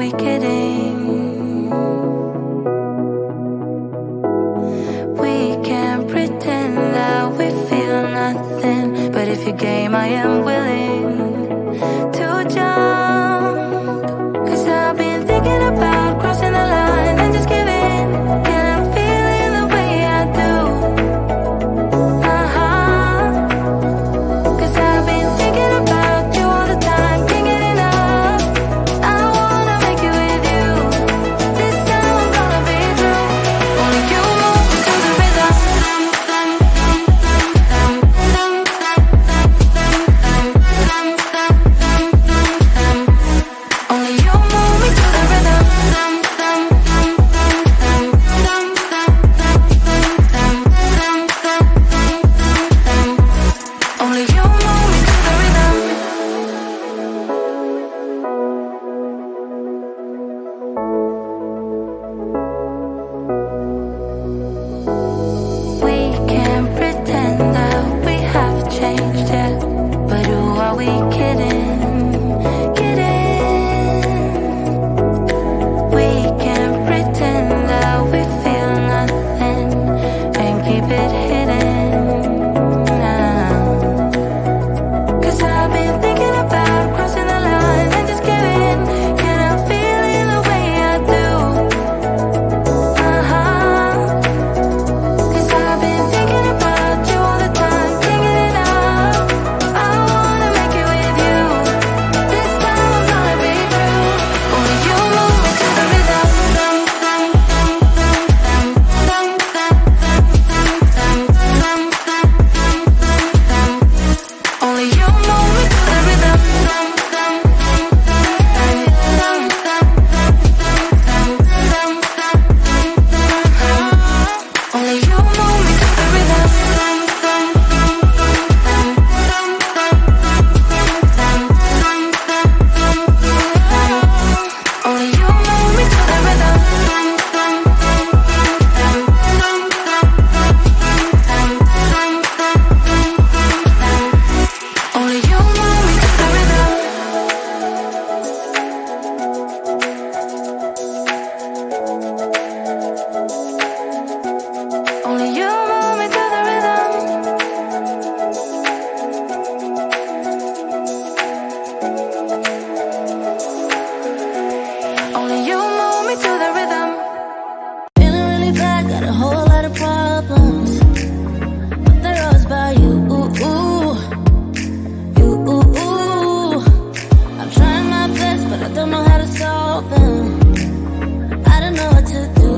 we kidding? We can't pretend that we feel nothing, but if you're game, I am willing to jump. 'Cause I've been thinking about crossing the line and just giving. And I'm feeling the way I do. Cause I've been thinking about you all the time, can't get enough. I wanna make it with you. This time I'm gonna be true. Only you move me to the rhythm. Only you move me to the rhythm. Only you move me to the rhythm. We can't pretend that we have changed yet, but who are we kidding? We can't pretend that we feel nothing and keep it hidden now. 'Cause I've been thinking about crossing the line and just giving. And I'm feeling the way I do. 'Cause I've been thinking about you all the time, can't get enough. I wanna make it with you. This time I'm gonna be true. Only you move me to the rhythm. Only you move me to the rhythm. Only you move me to the rhythm. Only you move me to the rhythm. Only you move me to the rhythm. Only you move me to the rhythm. Only you move me to the rhythm. Feeling really bad, got a whole lot of problems, but they're always about you. I'm trying my best, but I don't know how to solve them. I don't know what to do.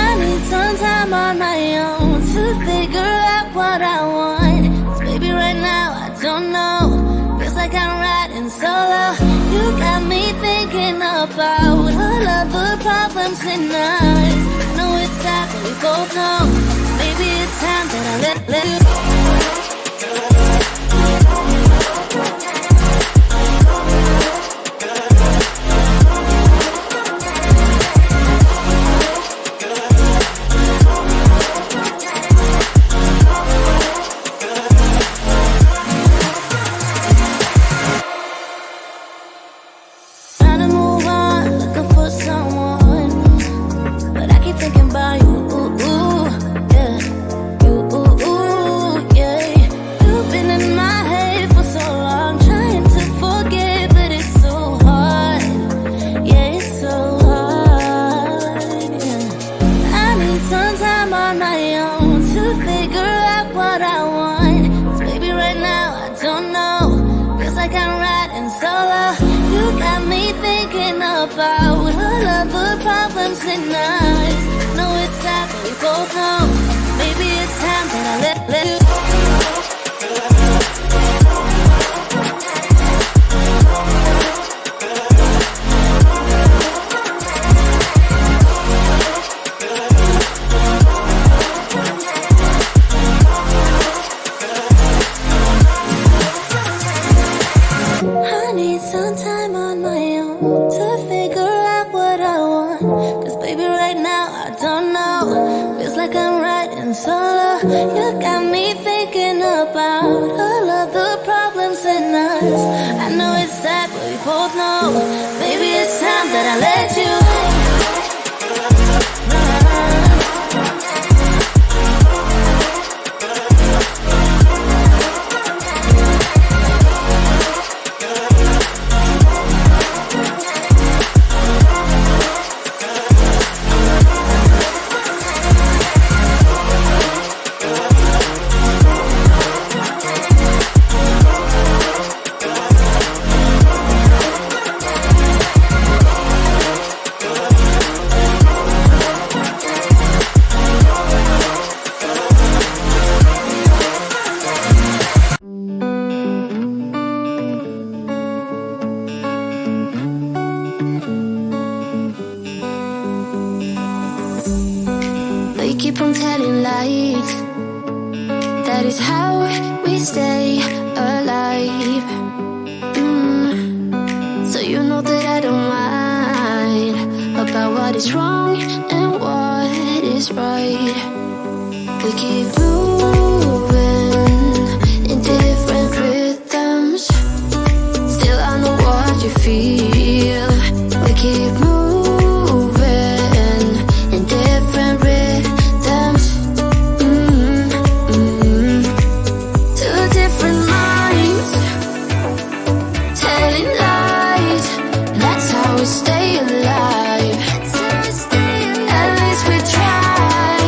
I need some time on my own to figure out what I want. 'Cause baby, right now I don't know. Feels like I'm riding solo. You got me thinking about all of the problems and us. I know it's sad, but we both know. Maybe it's time that I let you go. Trying to move on, looking for someone, but I keep thinking about you. Yeah, yeah. You've been in my head for so long, trying to forget, but it's so hard. Yeah, it's so hard. Yeah. I need some time on my own to figure out what I want. 'Cause baby, right now I don't know. Feels like I'm riding solo. You got me thinking about all of the problems and us. Know it's sad, but we both know. Maybe it's time that I let you go. I need some time on my own to figure out what I want. 'Cause baby, right now I don't know. Feels like I'm riding solo. You got me thinking about all of the problems and us. Maybe it's time that I let you. We keep on telling lies. That is how we stay alive. So you know that I don't mind about what is wrong and what is right. We keep moving in different rhythms. Still I know what you feel. We keep moving in different rhythms. Two different minds telling lies. That's how we stay alive. At least we try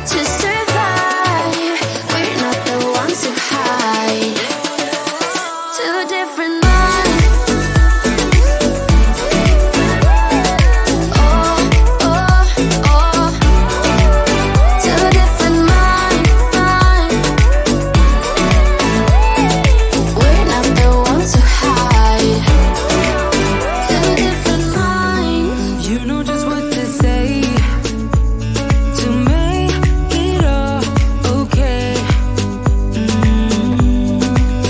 to survive. We're not the ones who hide. Two different minds. Oh, oh, oh. Two different minds. We're not the ones who hide. Two different minds. You know just what to say to make it all okay.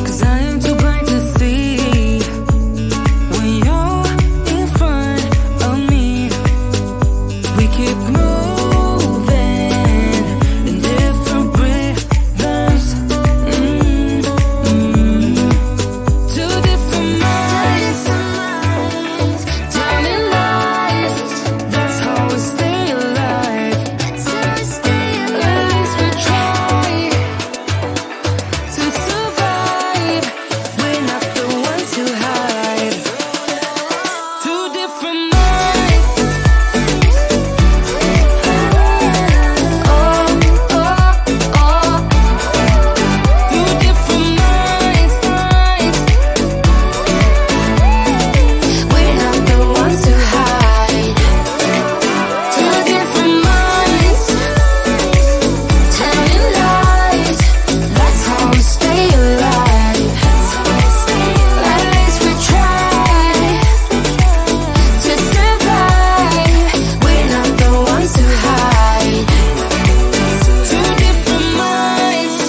'Cause I am too blind to see when you're in front of me. We keep moving in different rhythms. Two different minds telling lies. That's how we stay alive. At least we try to survive. We're not the ones who hide. Two different minds. Oh, oh, oh. Two different minds. We're not the ones who hide. Two different minds telling lies. That's how we stay alive. At least we try to survive. We're not the ones who hide. Two different minds.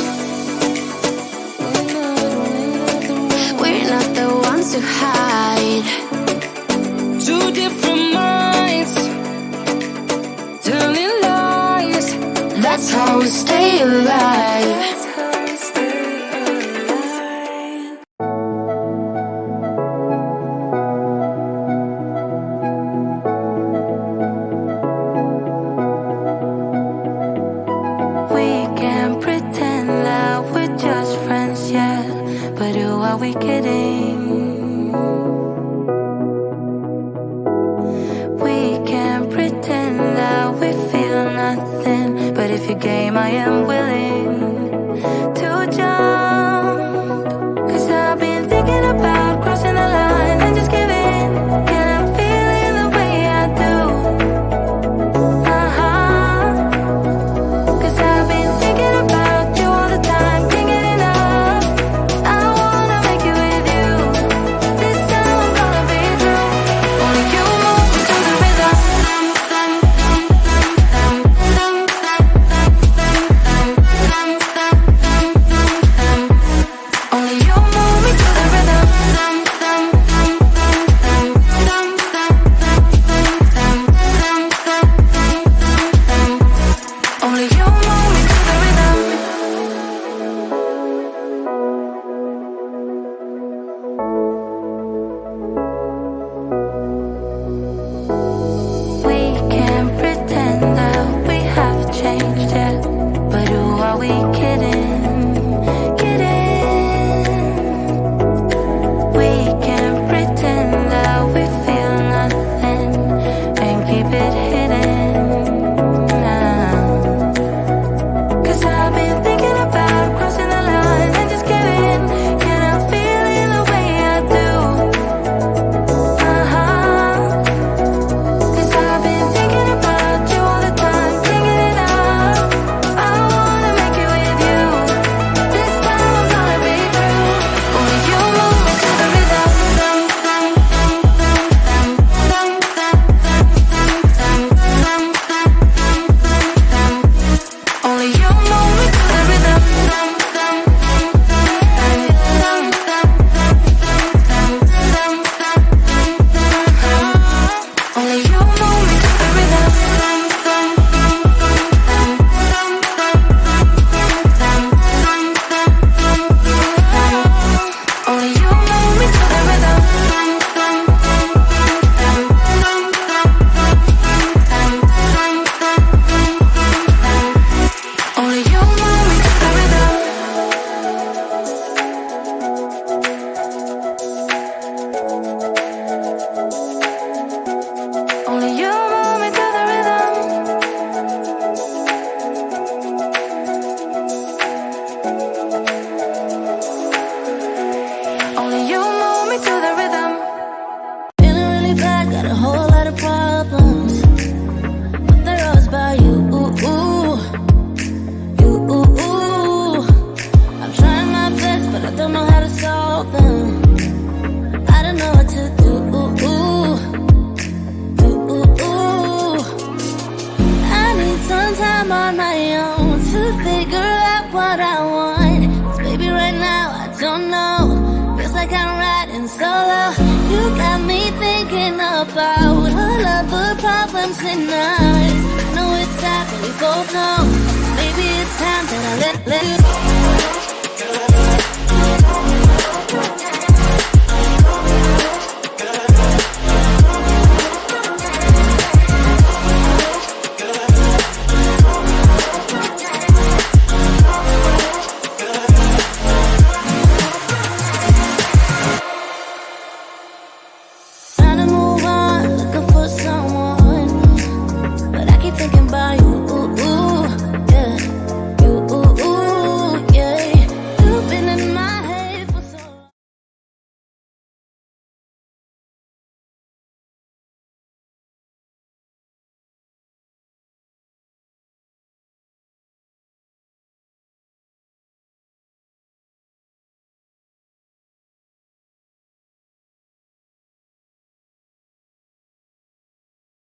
We're not the ones who hide. Two different minds telling lies. That's how we stay alive. That's how we stay alive. We can pretend that we're just friends, yeah. But who are we kidding? We can pretend that we feel nothing. But if you game, I am willing to jump. 'Cause I've been thinking about crossing the line and just giving. And I'm feeling the way I do. 'Cause I've been thinking about you all the time. Can't get enough. I wanna make it with you. This time I'm gonna be true. Only you move to the rhythm. on my own to figure out what I want. 'Cause baby, right now I don't know. Feels like I'm riding solo. You got me thinking about all of the problems in us. I know it's sad, but we both know maybe it's time that I let you go.